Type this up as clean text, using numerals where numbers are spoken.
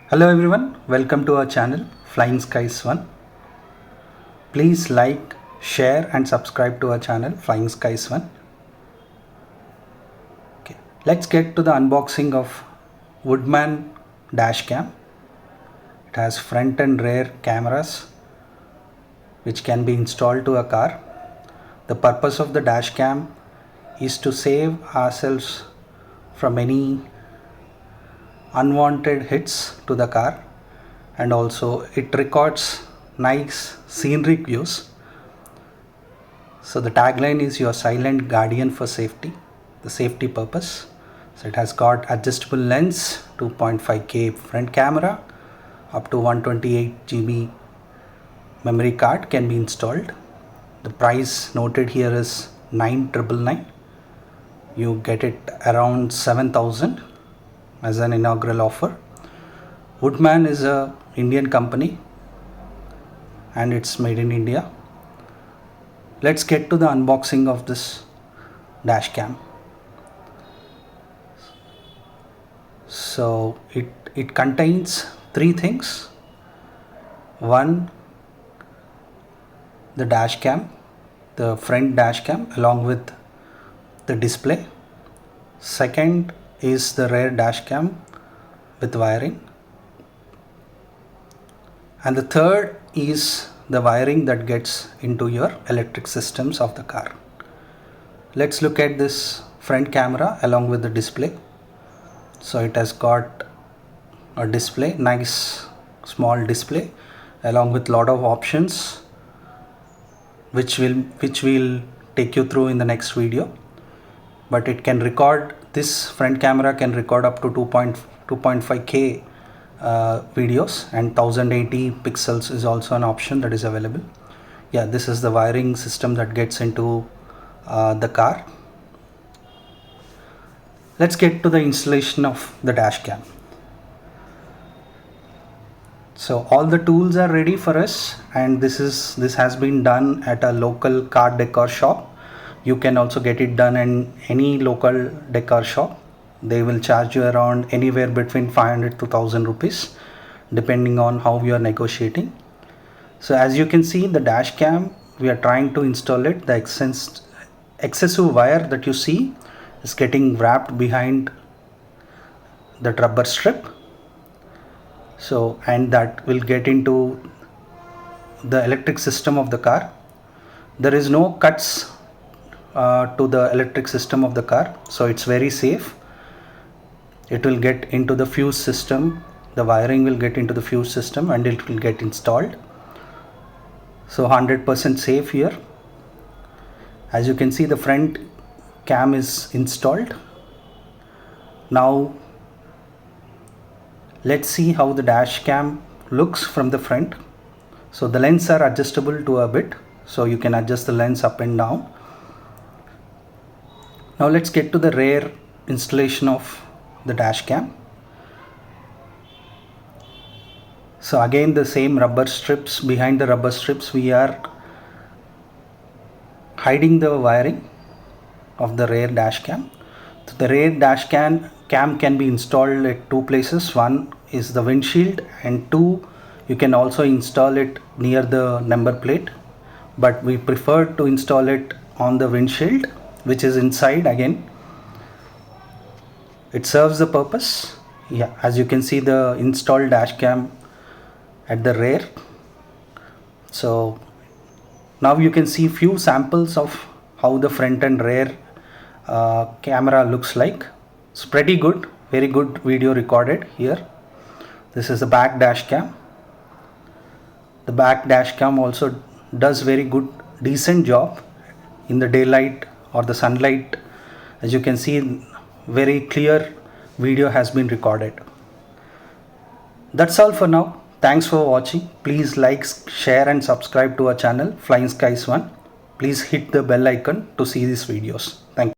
Hello everyone, welcome to our channel Flying Skies 1. Please like, share and subscribe to our channel Flying Skies 1. Okay, let's get to the unboxing of Woodman dashcam. It has front and rear cameras which can be installed to a car. The purpose of the dashcam is to save ourselves from any unwanted hits to the car, and also it records nice scenic views. So the tagline is your silent guardian for safety, the safety purpose. So it has got adjustable lens, 2.5K front camera, up to 128 GB memory card can be installed. The price noted here is 9,999. You get it around 7,000 as an inaugural offer. Woodman is a Indian company and it's made in India. Let's get to the unboxing of this dashcam. So it contains three things. One, the dashcam, the front dashcam along with the display. Second is the rear dashcam with wiring, and the third is the wiring that gets into your electric systems of the car. Let's look at this front camera along with the display. So it has got a display, nice small display along with lot of options which we'll take you through in the next video. But it can record, this front camera can record up to 2.5K videos, and 1080 pixels is also an option that is available. Yeah, this is the wiring system that gets into the car. Let's get to the installation of the dashcam. So all the tools are ready for us, and this has been done at a local car decor shop. You can also get it done in any local decor shop. They will charge you around anywhere between 500 to 1000 rupees depending on how you are negotiating. So as you can see, the dash cam, we are trying to install it. The excessive wire that you see is getting wrapped behind the rubber strip. So, and that will get into the electric system of the car. There is no cuts to the electric system of the car, so it's very safe. It will get into the fuse system, the wiring will get into the fuse system and it will get installed. So 100% safe here. As you can see, the front cam is installed. Now let's see how the dash cam looks from the front. So the lenses are adjustable to a bit, so you can adjust the lens up and down. Now let's get to the rear installation of the dash cam. So again, the same rubber strips, behind the rubber strips we are hiding the wiring of the rear dash cam. So the rear dash cam can be installed at two places. One is the windshield, and two, you can also install it near the number plate, but we prefer to install it on the windshield, which is inside. Again, it serves the purpose. Yeah, as you can see, the installed dash cam at the rear. So now you can see few samples of how the front and rear camera looks like. It's pretty good, very good video recorded here. This is the back dash cam. The back dash cam also does very good, decent job in the daylight or the sunlight. As you can see, very clear video has been recorded. That's all for now. Thanks for watching. Please like, share and subscribe to our channel Flying Skies 1. Please hit the bell icon to see these videos. Thank you.